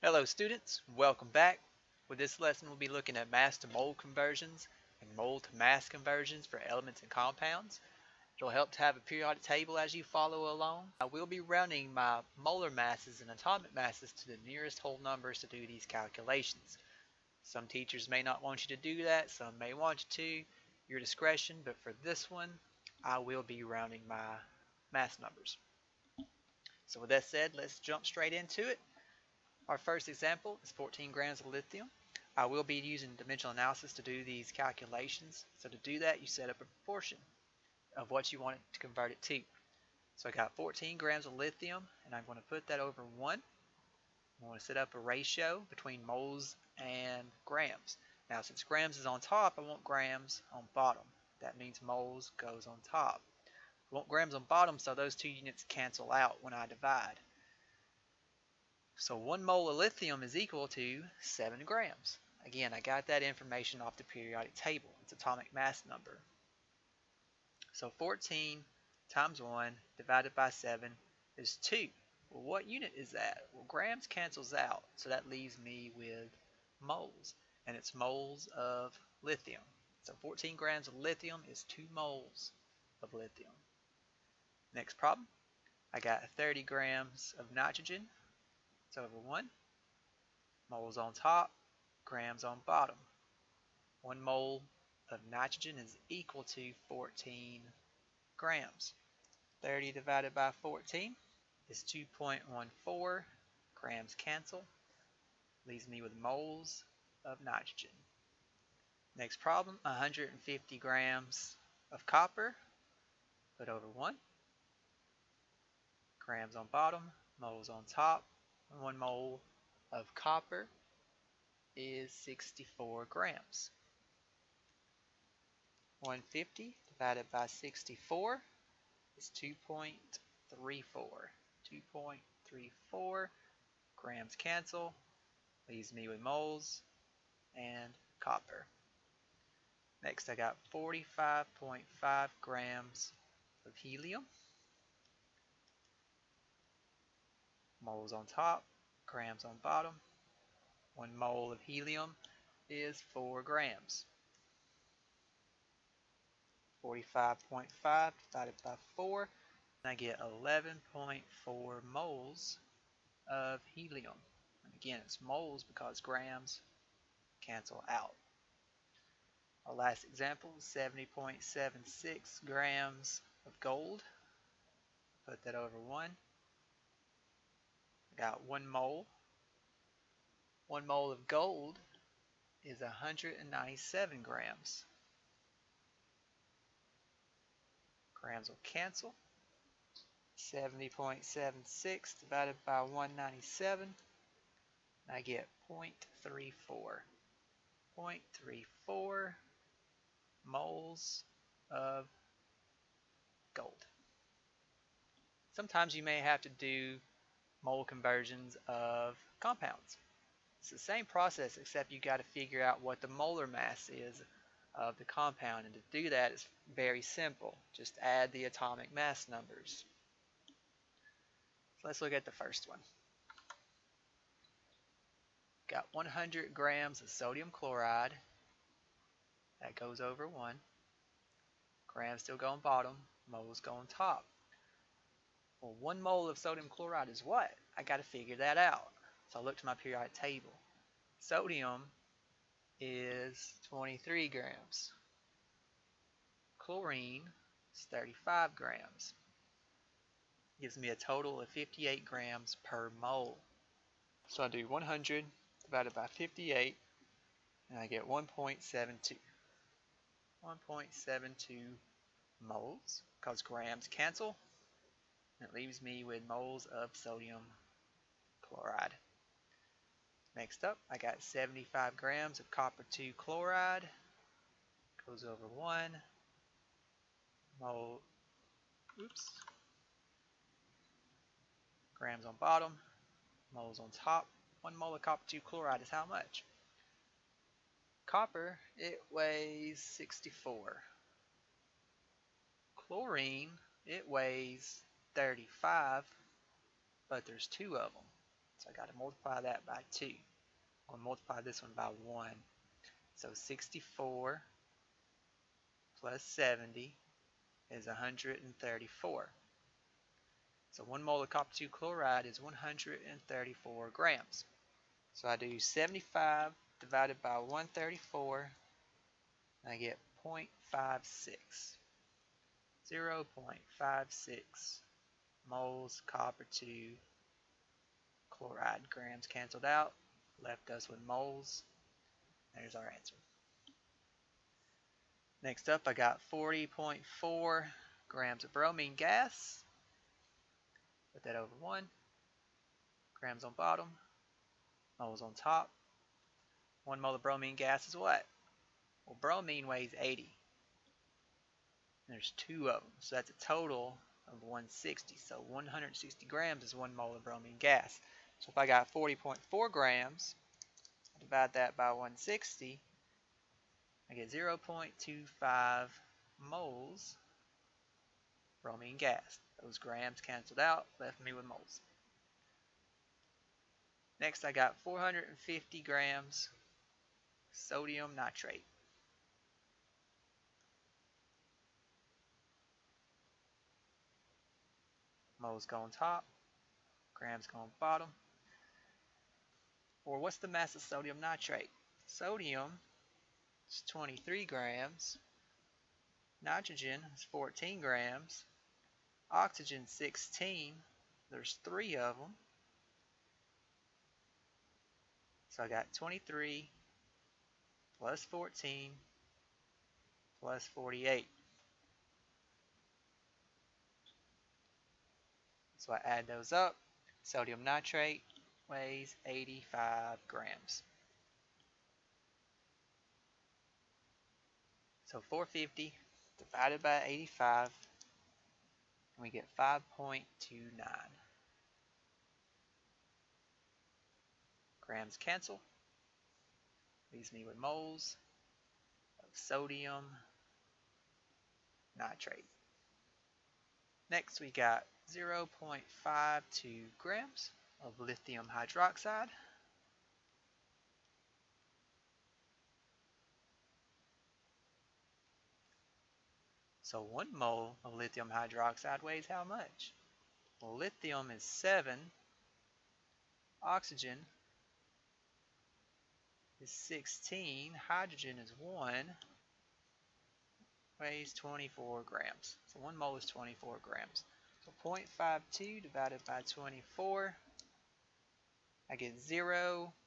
Hello students, welcome back. With this lesson we'll be looking at mass to mole conversions and mole to mass conversions for elements and compounds. It'll help to have a periodic table as you follow along. I will be rounding my molar masses and atomic masses to the nearest whole numbers to do these calculations. Some teachers may not want you to do that, some may want you to, your discretion, but for this one I will be rounding my mass numbers. So with that said, let's jump straight into it. Our first example is 14 grams of lithium. I will be using dimensional analysis to do these calculations. So to do that, you set up a proportion of what you want it to convert it to. So I got 14 grams of lithium, and I'm going to put that over 1. I'm going to set up a ratio between moles and grams. Now, since grams is on top, I want grams on bottom. That means moles goes on top. I want grams on bottom, so those two units cancel out when I divide. So 1 mole of lithium is equal to 7 grams. Again, I got that information off the periodic table. It's atomic mass number. So 14 times 1 divided by 7 is 2. Well, what unit is that? Well, grams cancels out, so that leaves me with moles, and it's moles of lithium. So 14 grams of lithium is 2 moles of lithium. Next problem, I got 30 grams of nitrogen. So over 1, moles on top, grams on bottom. 1 mole of nitrogen is equal to 14 grams. 30 divided by 14 is 2.14. Grams cancel. Leaves me with moles of nitrogen. Next problem, 150 grams of copper. Put over 1. Grams on bottom, moles on top. 1 mole of copper is 64 grams. 150 divided by 64 is 2.34. 2.34 grams cancel, leaves me with moles and copper. Next I got 45.5 grams of helium. Moles on top, grams on bottom. 1 mole of helium is 4 grams. 45.5 divided by 4, and I get 11.4 moles of helium. And again, it's moles because grams cancel out. Our last example is 70.76 grams of gold. Put that over 1. I got 1 mole. 1 mole of gold is 197 grams. Grams will cancel. 70.76 divided by 197, and I get 0.34. 0.34 moles of gold. Sometimes you may have to do mole conversions of compounds. It's the same process, except you got to figure out what the molar mass is of the compound, and to do that is very simple. Just add the atomic mass numbers. So let's look at the first one. Got 100 grams of sodium chloride. That goes over 1. Grams still go on bottom, moles go on top. Well, 1 mole of sodium chloride is what? I got to figure that out. So I look to my periodic table. Sodium is 23 grams. Chlorine is 35 grams. Gives me a total of 58 grams per mole. So I do 100 divided by 58, and I get 1.72. 1.72 moles, because grams cancel, and it leaves me with moles of sodium chloride. Next up, I got 75 grams of copper 2 chloride. Goes over 1 mole. Grams on bottom, moles on top. 1 mole of copper 2 chloride is how much? Copper, it weighs 64. Chlorine, it weighs 35, but there's 2 of them. So I got to multiply that by 2. I'm going to multiply this one by 1. So 64 plus 70 is 134. So 1 mole of copper 2 chloride is 134 grams. So I do 75 divided by 134, and I get 0.56. 0.56 moles copper 2 chloride. Grams canceled out, left us with moles. There's our answer. Next up, I got 40.4 grams of bromine gas. Put that over 1. Grams on bottom, moles on top. 1 mole of bromine gas is what? Well, bromine weighs 80. And there's 2 of them, so that's a total of 160. So 160 grams is 1 mole of bromine gas. So if I got 40.4 grams, I divide that by 160, I get 0.25 moles bromine gas. Those grams canceled out, left me with moles. Next, I got 450 grams sodium nitrate. Moles go on top, grams go on bottom. Or what's the mass of sodium nitrate? Sodium is 23 grams. Nitrogen is 14 grams. Oxygen 16. There's 3 of them. So I got 23 plus 14 plus 48. So I add those up. Sodium nitrate weighs 85 grams. So 450 divided by 85, and we get 5.29. Grams cancel. Leaves me with moles of sodium nitrate. Next, we got 0.52 grams of lithium hydroxide. So 1 mole of lithium hydroxide weighs how much? Well, lithium is 7, oxygen is 16, hydrogen is 1, weighs 24 grams. So 1 mole is 24 grams. So 0.52 divided by 24, I get 0.217.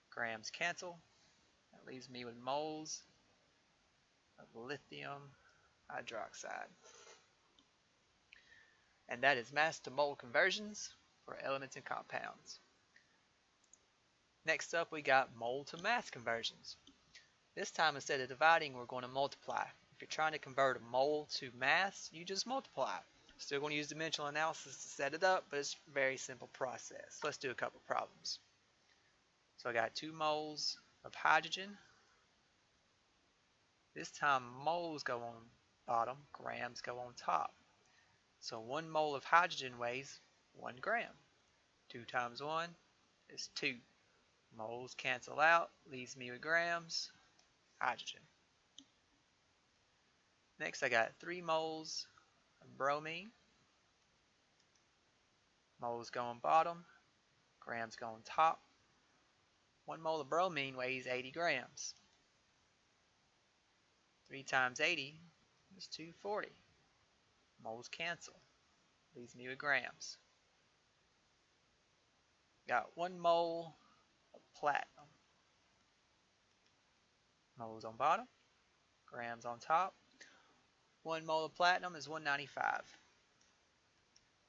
Grams cancel. That leaves me with moles of lithium hydroxide. And that is mass to mole conversions for elements and compounds. Next up, we got mole to mass conversions. This time, instead of dividing, we're going to multiply. If you're trying to convert a mole to mass, you just multiply. Still going to use dimensional analysis to set it up, but it's a very simple process. Let's do a couple problems. So I got 2 moles of hydrogen. This time moles go on bottom, grams go on top. So 1 mole of hydrogen weighs 1 gram. 2 times 1 is 2. Moles cancel out, leaves me with grams, hydrogen. Next I got 3 moles of bromine. Moles go on bottom, grams go on top. 1 mole of bromine weighs 80 grams. 3 times 80 is 240. Moles cancel. Leaves me with grams. Got 1 mole of platinum. Moles on bottom, grams on top. 1 mole of platinum is 195.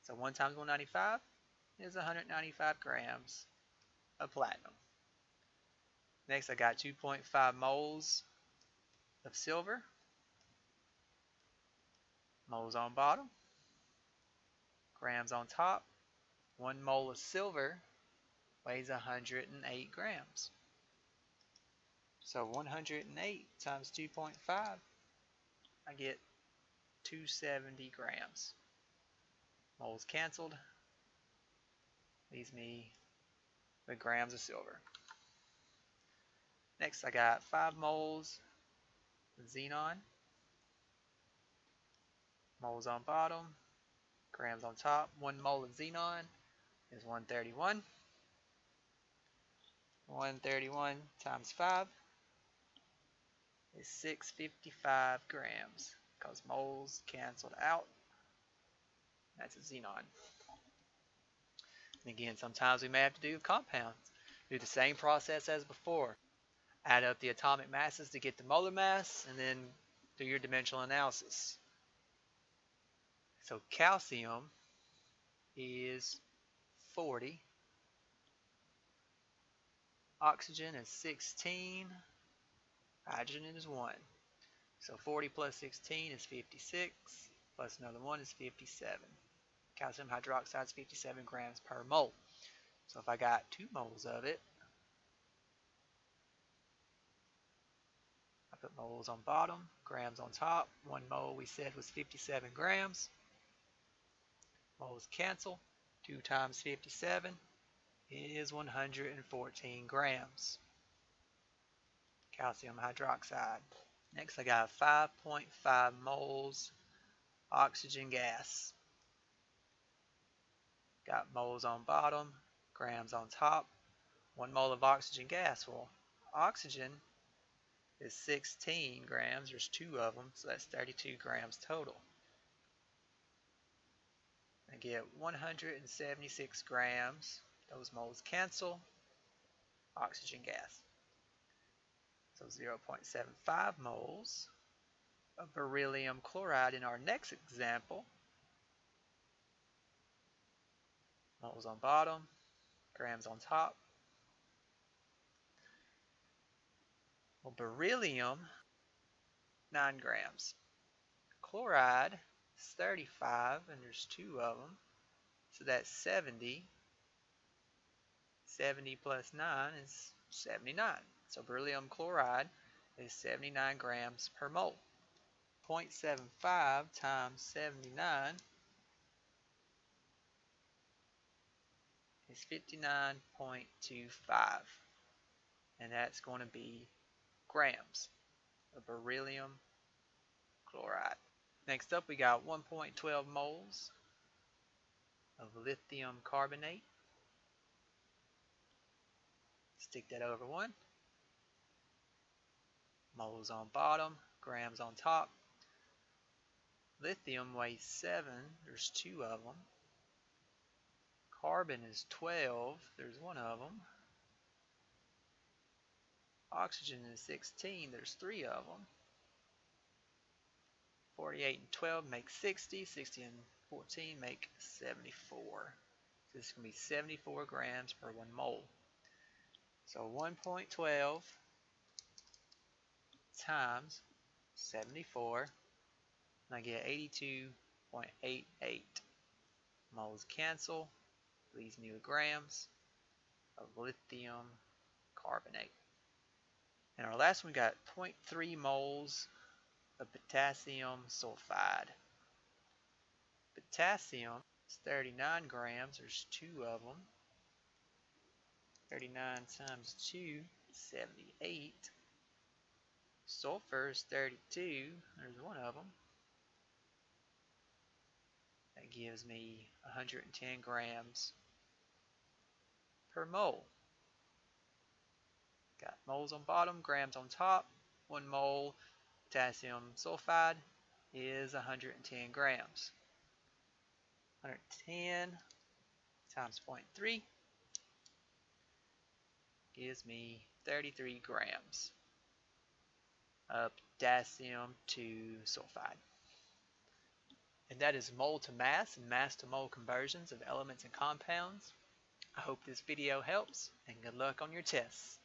So 1 times 195 is 195 grams of platinum. Next I got 2.5 moles of silver. Moles on bottom, grams on top. 1 mole of silver weighs 108 grams. So 108 times 2.5, I get 270 grams. Moles canceled. Leaves me with grams of silver. Next I got 5 moles of xenon. Moles on bottom, grams on top. 1 mole of xenon is 131. 131 times 5 is 655 grams because moles canceled out. That's a xenon. And again, sometimes we may have to do compounds. Do the same process as before. Add up the atomic masses to get the molar mass, and then do your dimensional analysis. So calcium is 40. Oxygen is 16. Hydrogen is 1. So 40 plus 16 is 56. Plus another 1 is 57. Calcium hydroxide is 57 grams per mole. So if I got 2 moles of it, I put moles on bottom, grams on top. 1 mole we said was 57 grams. Moles cancel. 2 times 57 is 114 grams. Calcium hydroxide. Next I got 5.5 moles oxygen gas. Got moles on bottom, grams on top. 1 mole of oxygen gas. Well, oxygen is 16 grams. There's 2 of them, so that's 32 grams total. I get 176 grams. Those moles cancel. Oxygen gas. So 0.75 moles of beryllium chloride in our next example. Moles on bottom, grams on top. Well, beryllium, 9 grams. Chloride is 35, and there's 2 of them. So that's 70. 70 plus 9 is 79. So beryllium chloride is 79 grams per mole. 0.75 times 79 is 59.25. And that's going to be grams of beryllium chloride. Next up we got 1.12 moles of lithium carbonate. Stick that over 1. Moles on bottom, grams on top. Lithium weighs 7, there's 2 of them. Carbon is 12, there's 1 of them. Oxygen is 16, there's 3 of them. 48 and 12 make 60, 60 and 14 make 74. So this is going to be 74 grams per 1 mole. So 1.12 times 74, and I get 82.88. Moles cancel, leaves me with grams of lithium carbonate. And our last one, we got 0.3 moles of potassium sulfide. Potassium is 39 grams, there's 2 of them. 39 times 2 is 78. Sulfur is 32, there's 1 of them. That gives me 110 grams per mole. Got moles on bottom, grams on top. 1 mole potassium sulfide is 110 grams. 110 times 0.3 gives me 33 grams of potassium to sulfide. And that is mole to mass and mass to mole conversions of elements and compounds. I hope this video helps, and good luck on your tests.